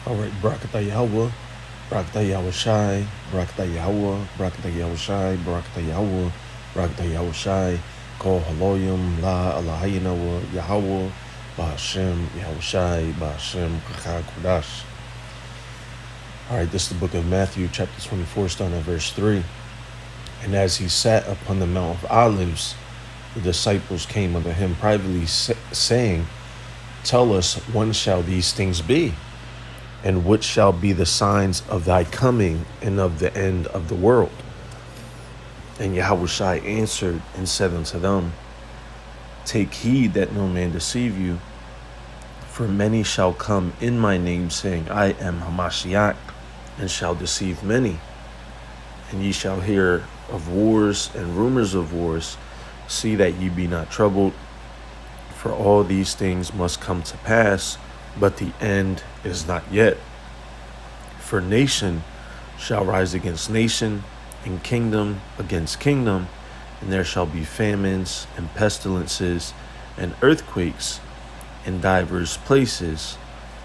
All right, Barakatah Yahweh, Barakatah Yahweh Shai, Barakatah Yahweh, Barakatah Yahweh Shai, Barakatah Yahweh, Barakatah Yahweh Shai, Kol Haloyim, La Alahayinawa, Yahweh, Bahashem, Yahweh Shai, Bahashem, Kachad Kodash. All right, this is the book of Matthew, chapter 24, starting at verse 3. And as he sat upon the Mount of Olives, the disciples came unto him privately, saying, Tell us, when shall these things be? And what shall be the signs of thy coming and of the end of the world? And Yahushua answered and said unto them, Take heed that no man deceive you, for many shall come in my name, saying, I am Hamashiach, and shall deceive many. And ye shall hear of wars and rumors of wars. See that ye be not troubled, for all these things must come to pass, but the end is not yet. For nation shall rise against nation, and kingdom against kingdom, and there shall be famines and pestilences and earthquakes in divers places.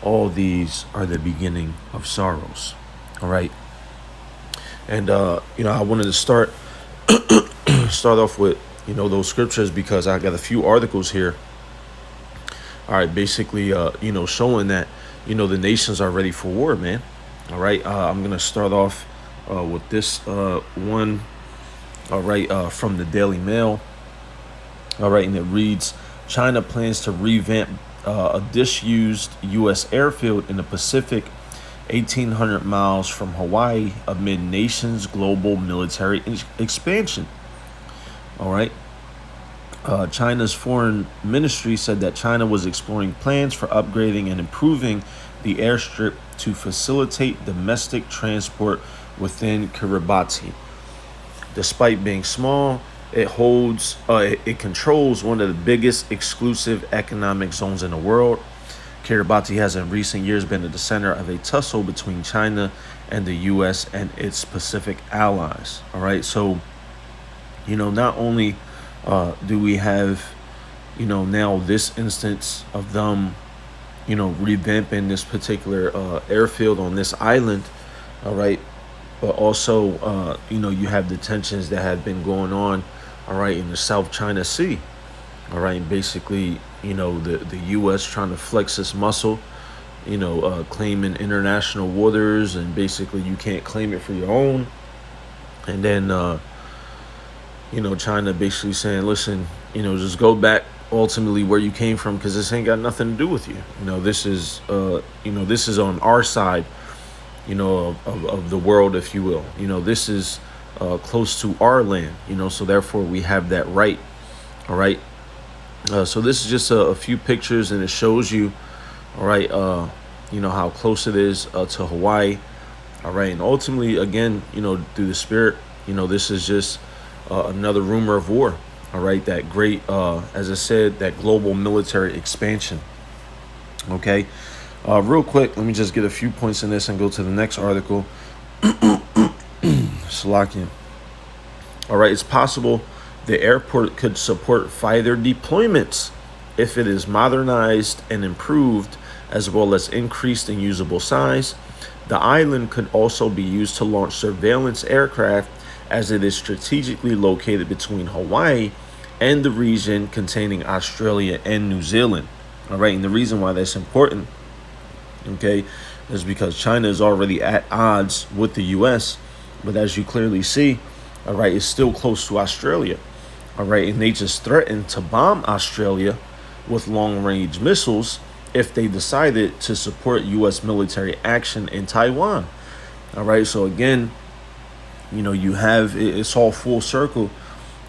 All these are the beginning of sorrows. All right. And, I wanted to start off with, those scriptures because I got a few articles here. All right. Basically, showing that, the nations are ready for war, man. All right. I'm going to start off with this one. All right. From the Daily Mail. All right. And it reads, China plans to revamp a disused U.S. airfield in the Pacific, 1,800 miles from Hawaii, amid nation's global military expansion. All right. China's foreign ministry said that China was exploring plans for upgrading and improving the airstrip to facilitate domestic transport within Kiribati. Despite being small, it controls one of the biggest exclusive economic zones in the world. Kiribati has in recent years been at the center of a tussle between China and the U.S. and its Pacific allies. All right. So, not only do we have, now this instance of them, revamping this particular airfield on this island. All right. But also, you have the tensions that have been going on. All right. In the South China Sea. All right. And basically, the U.S. trying to flex its muscle, claiming international waters, and basically you can't claim it for your own. And then, China basically saying, listen, just go back ultimately where you came from, because this ain't got nothing to do with you. This is, this is on our side, of the world, if you will. This is close to our land, so therefore we have that right. All right. So this is just a few pictures, and it shows you, all right, how close it is to Hawaii. All right. And ultimately, again, through the spirit, this is just another rumor of war. All right. That great, as I said, that global military expansion. OK, real quick, let me just get a few points in this and go to the next article. Salakian. All right. It's possible the airport could support fighter deployments if it is modernized and improved, as well as increased in usable size. The island could also be used to launch surveillance aircraft, as it is strategically located between Hawaii and the region containing Australia and New Zealand. All right. And the reason why that's important, okay, is because China is already at odds with the U.S. But as you clearly see, all right, it's still close to Australia. All right. And they just threatened to bomb Australia with long-range missiles if they decided to support U.S. military action in Taiwan. All right. So, again, you have, it's all full circle.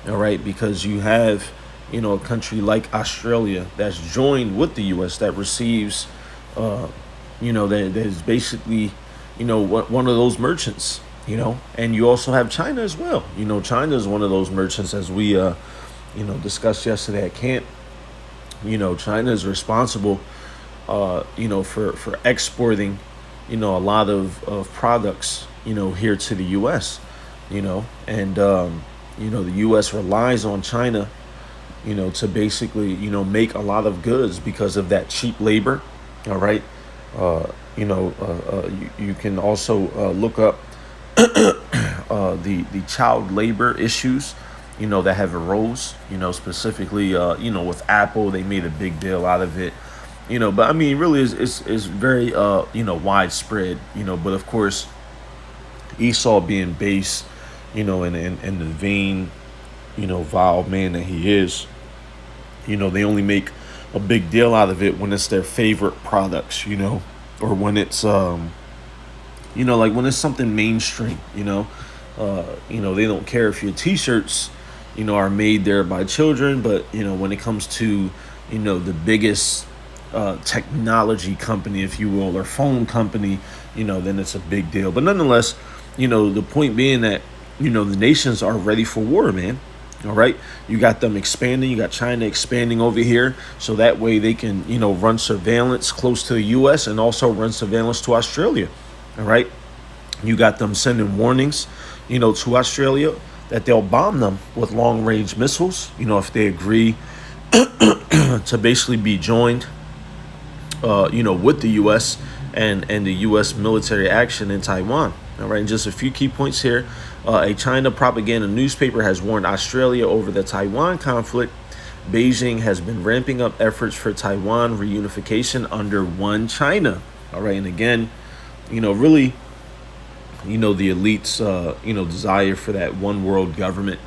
All right. Because you have, a country like Australia that's joined with the U.S. that receives, that is basically, one of those merchants. And you also have China as well. China is one of those merchants, as we, discussed yesterday at camp. China is responsible, for exporting, a lot of products, here to the U.S., and, the U.S. relies on China, to basically, make a lot of goods because of that cheap labor. All right. You can also look up the child labor issues, that have arose, specifically, with Apple. They made a big deal out of it, but I mean, really is very, widespread, but of course, Esau being base, in the vain, vile man that he is, they only make a big deal out of it when it's their favorite products, or when it's, like when it's something mainstream, they don't care if your t-shirts, are made there by children, but, when it comes to, the biggest technology company, if you will, or phone company, then it's a big deal. But nonetheless, the point being that, the nations are ready for war, man. All right. You got them expanding. You got China expanding over here. So that way they can, run surveillance close to the U.S. and also run surveillance to Australia. All right. You got them sending warnings, to Australia that they'll bomb them with long range missiles, if they agree to basically be joined, with the U.S. and the U.S. military action in Taiwan. All right, and just a few key points here. A China propaganda newspaper has warned Australia over the Taiwan conflict. Beijing has been ramping up efforts for Taiwan reunification under one China. All right, and again, really, the elites, desire for that one world government.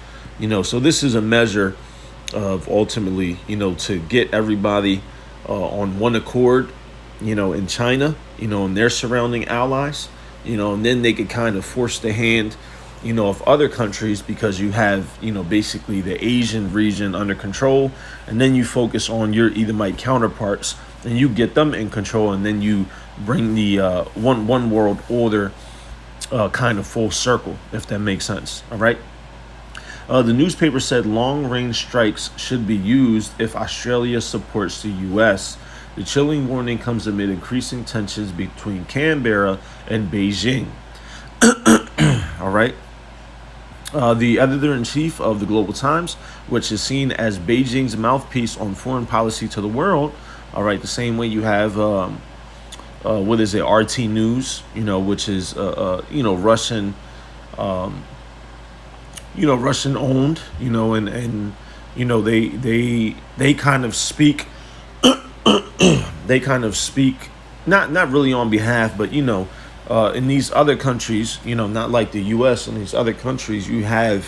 So this is a measure of ultimately, to get everybody on one accord, in China, and their surrounding allies, and then they could kind of force the hand, of other countries, because you have, basically the Asian region under control, and then you focus on your Edomite counterparts and you get them in control, and then you bring the one world order kind of full circle, if that makes sense. All right. The newspaper said long-range strikes should be used if Australia supports the U.S. The chilling warning comes amid increasing tensions between Canberra and Beijing. All right. The editor-in-chief of the Global Times, which is seen as Beijing's mouthpiece on foreign policy to the world. All right. The same way you have, what is it, RT News, which is, Russian, Russian owned, and they kind of speak, not really on behalf, but, in these other countries, not like the U.S. In these other countries, you have,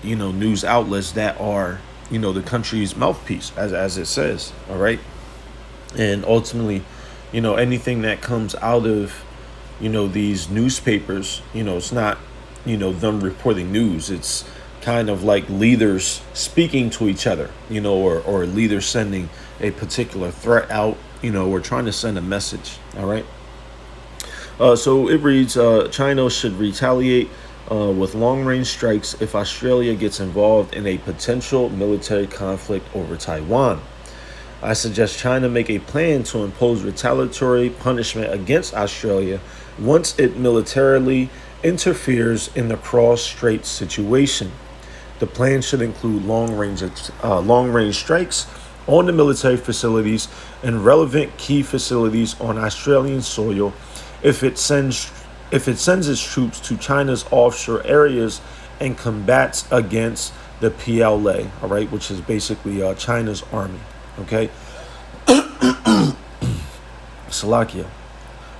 news outlets that are, the country's mouthpiece, as it says. All right. And ultimately, anything that comes out of, these newspapers, it's not, them reporting news. It's kind of like leaders speaking to each other, or leaders sending a particular threat out, or trying to send a message. All right. So it reads, China should retaliate with long-range strikes if Australia gets involved in a potential military conflict over Taiwan. I suggest China make a plan to impose retaliatory punishment against Australia once it militarily interferes in the cross-strait situation. The plan should include long-range strikes on the military facilities and relevant key facilities on Australian soil if it sends its troops to China's offshore areas and combats against the PLA, all right, which is basically China's army, okay? Salakia.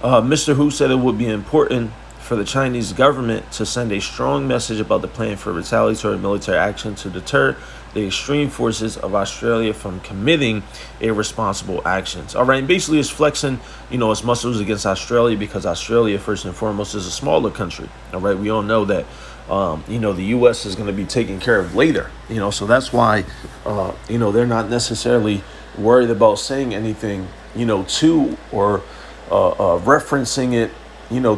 Mr. Hu said it would be important for the Chinese government to send a strong message about the plan for retaliatory military action to deter the extreme forces of Australia from committing irresponsible actions. All right, and basically it's flexing, its muscles against Australia, because Australia, first and foremost, is a smaller country. All right, we all know that, the U.S. is going to be taken care of later, so that's why, they're not necessarily worried about saying anything, to or referencing it,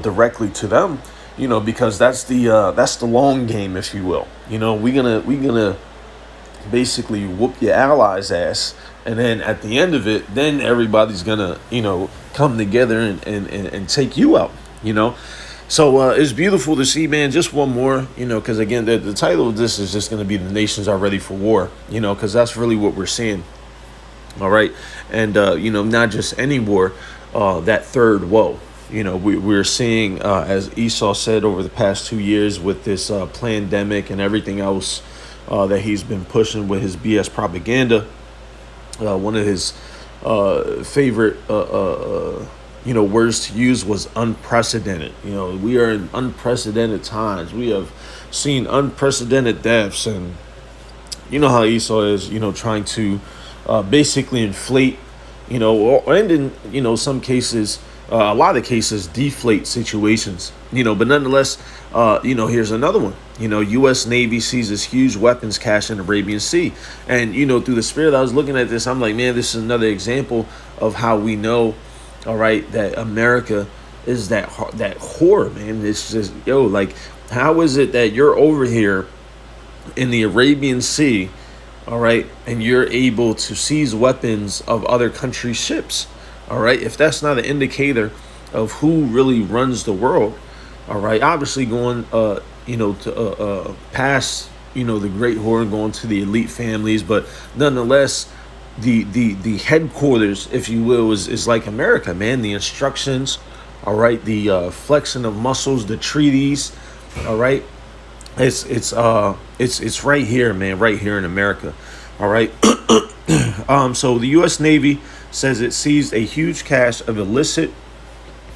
directly to them, because that's the long game, if you will. We're gonna basically whoop your allies' ass, and then at the end of it, then everybody's gonna, come together and take you out, So it's beautiful to see, man. Just one more, because again, the title of this is just going to be "The Nations Are Ready for War," because that's really what we're seeing. All right. And, not just any war, that third woe. We're seeing, as Esau said, over the past 2 years with this pandemic and everything else that he's been pushing with his BS propaganda. One of his favorite, words to use was unprecedented. We are in unprecedented times. We have seen unprecedented deaths, and you know how Esau is, trying to basically inflate, and in, some cases, a lot of cases, deflate situations, but nonetheless, here's another one. U.S. Navy seizes huge weapons cache in the Arabian Sea. And, through the spirit, I was looking at this. I'm like, man, this is another example of how we know, all right, that America is that whore, man. It's just, like, how is it that you're over here in the Arabian Sea, all right, and you're able to seize weapons of other countries' ships, all right? If that's not an indicator of who really runs the world, all right, obviously going, to past, the great whore and going to the elite families, but nonetheless, the headquarters, if you will, is like America, man. The instructions, all right, the flexing of muscles, the treaties, all right. It's right here, man, right here in America. All right. So the U.S. Navy says it seized a huge cache of illicit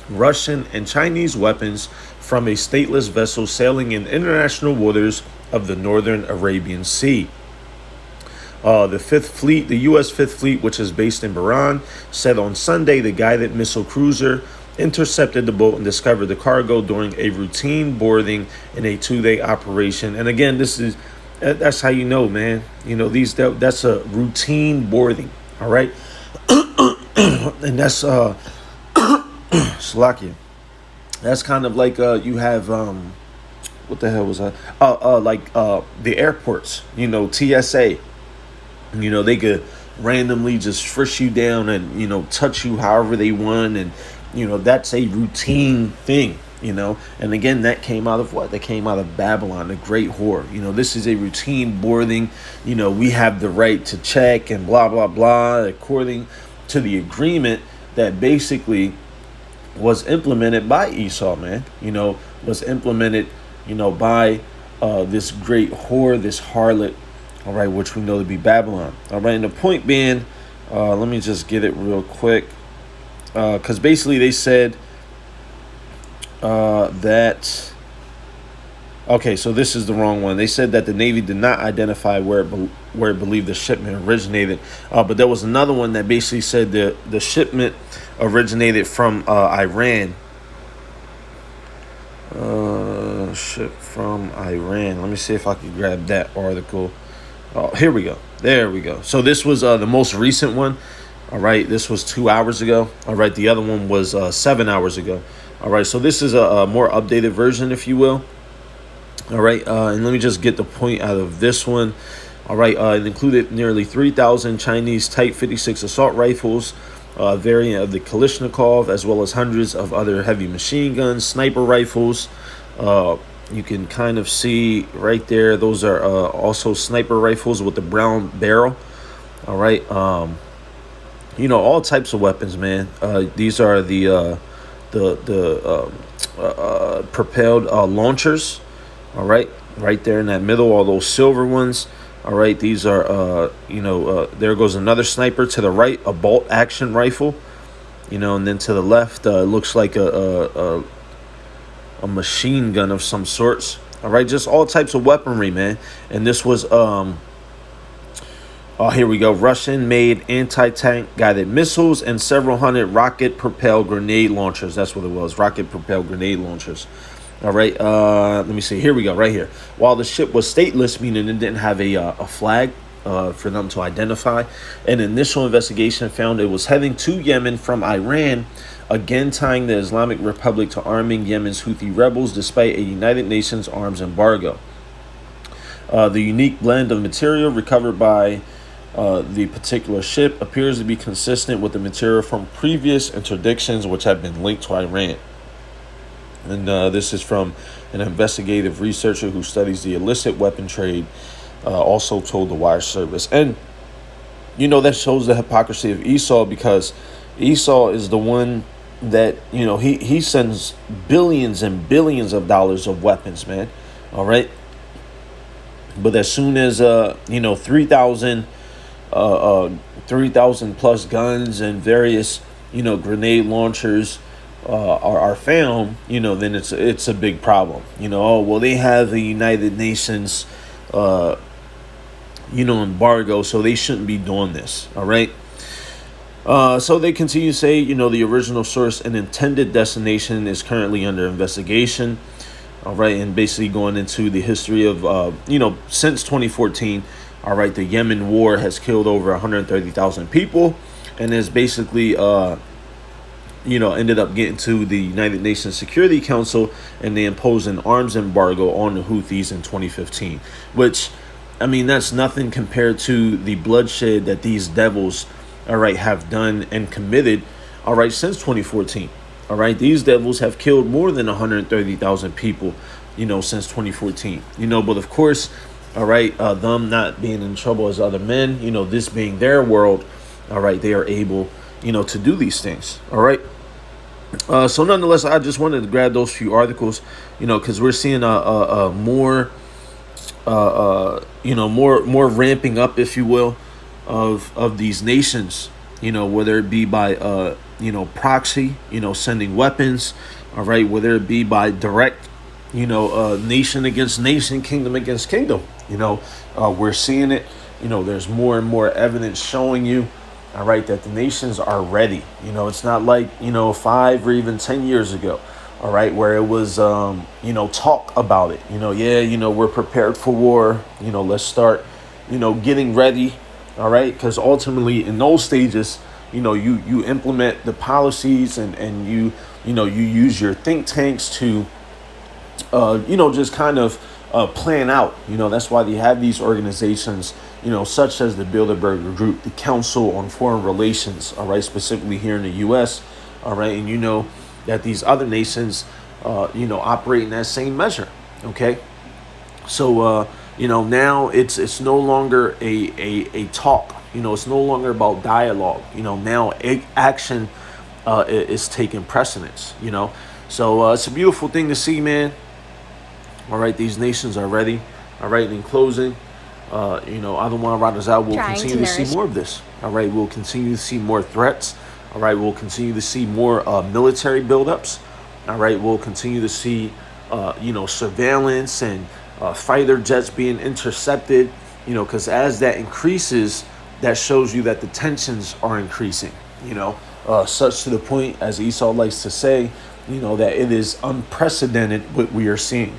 Russian and Chinese weapons from a stateless vessel sailing in international waters of the northern Arabian Sea. The U.S. Fifth Fleet, which is based in Bahrain, said on Sunday the guided missile cruiser intercepted the boat and discovered the cargo during a routine boarding in a 2-day operation. And again, that's how you know, man. That's a routine boarding. All right. And that's Slovakia. That's kind of like you have what the hell was that? Like the airports, TSA. They could randomly just frisk you down and touch you however they want, and that's a routine thing. And again, that came out of what? That came out of Babylon, the great whore. This is a routine boarding. We have the right to check and blah, blah, blah, according to the agreement that basically was implemented by Esau, man. Was implemented, by this great whore, this harlot, all right, which we know to be Babylon. All right, and the point being, let me just get it real quick. Because basically they said that, okay, so this is the wrong one. They said that the Navy did not identify where it believed the shipment originated. But there was another one that basically said the shipment originated from Iran. Ship from Iran. Let me see if I can grab that article. Oh, here we go. There we go. So this was the most recent one. All right, this was 2 hours ago. All right, the other one was 7 hours ago. All right, so this is a more updated version, if you will. All right, and let me just get the point out of this one. All right, it included nearly 3,000 Chinese Type 56 assault rifles, variant of the Kalashnikov, as well as hundreds of other heavy machine guns, sniper rifles. You can kind of see right there, those are also sniper rifles with the brown barrel. All right, all types of weapons, man. These are the propelled launchers. All right, right there in that middle, all those silver ones. All right, these are there goes another sniper to the right, a bolt action rifle. And then to the left, it looks like a machine gun of some sorts. All right, just all types of weaponry, man. And this was here we go. Russian-made anti-tank guided missiles and several hundred rocket-propelled grenade launchers. That's what it was, rocket-propelled grenade launchers. All right, let me see. Here we go, right here. While the ship was stateless, meaning it didn't have a flag for them to identify, an initial investigation found it was heading to Yemen from Iran, again tying the Islamic Republic to arming Yemen's Houthi rebels despite a United Nations arms embargo. The unique blend of material recovered by the particular ship appears to be consistent with the material from previous interdictions which have been linked to Iran. And this is from an investigative researcher who studies the illicit weapon trade, also told the Wire service. And, that shows the hypocrisy of Esau because, Esau is the one that, he sends billions and billions of dollars of weapons, man. All right. But as soon as 3,000 plus guns and various grenade launchers are found, then it's a big problem. Oh well, they have the United Nations embargo, so they shouldn't be doing this. All right. So they continue to say, the original source and intended destination is currently under investigation. All right. And basically going into the history of, since 2014. All right. The Yemen war has killed over 130,000 people and is basically, ended up getting to the United Nations Security Council, and they imposed an arms embargo on the Houthis in 2015, which, I mean, that's nothing compared to the bloodshed that these devils, all right, have done and committed, all right, since 2014. All right, these devils have killed more than 130,000 people, since 2014. But of course, all right, them not being in trouble as other men, this being their world, all right, they are able, to do these things. All right. So nonetheless, I just wanted to grab those few articles, because we're seeing more, more ramping up, if you will, of these nations, whether it be by, proxy, sending weapons, all right, whether it be by direct, nation against nation, kingdom against kingdom, we're seeing it, there's more and more evidence showing you, all right, that the nations are ready. It's not like, 5 or even 10 years ago, all right, where it was, talk about it, we're prepared for war, let's start, getting ready. All right. Because ultimately in those stages, you implement the policies and you use your think tanks to, just kind of plan out. That's why they have these organizations, such as the Bilderberger Group, the Council on Foreign Relations, all right, specifically here in the U.S., all right, and that these other nations, operate in that same measure, okay? So, now it's no longer a talk, it's no longer about dialogue, now action is taking precedence, So it's a beautiful thing to see, man. All right, these nations are ready. All right, in closing, Adonai Radazal will continue to see more of this. All right, we'll continue to see more threats. All right, we'll continue to see more military buildups. All right, we'll continue to see, surveillance and fighter jets being intercepted. Because as that increases, that shows you that the tensions are increasing. Such to the point, as Esau likes to say, that it is unprecedented what we are seeing.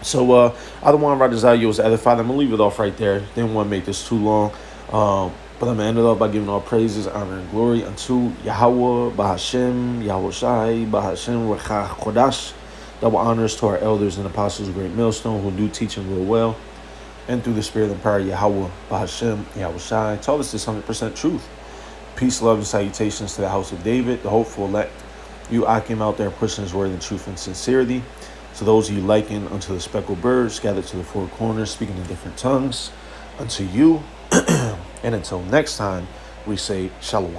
So I don't want to write this out. As other father, I'm gonna leave it off right there. Didn't want to make this too long. But I'm gonna end it off by giving all praises, honor, and glory unto Yahweh, Bahashem, Yahweh Shai, Bahashem, Rechach Kodash. Double honors to our elders and apostles of Great Millstone who do teach and real well. And through the spirit and power of Yahweh, Bahashem, Yahweh Shai. Tell us this 100% truth. Peace, love, and salutations to the house of David, the hopeful elect. You Akim out there pushing his word in truth and sincerity. To those of you likened unto the speckled birds, scattered to the four corners, speaking in different tongues. Unto you, and until next time, we say Shalom.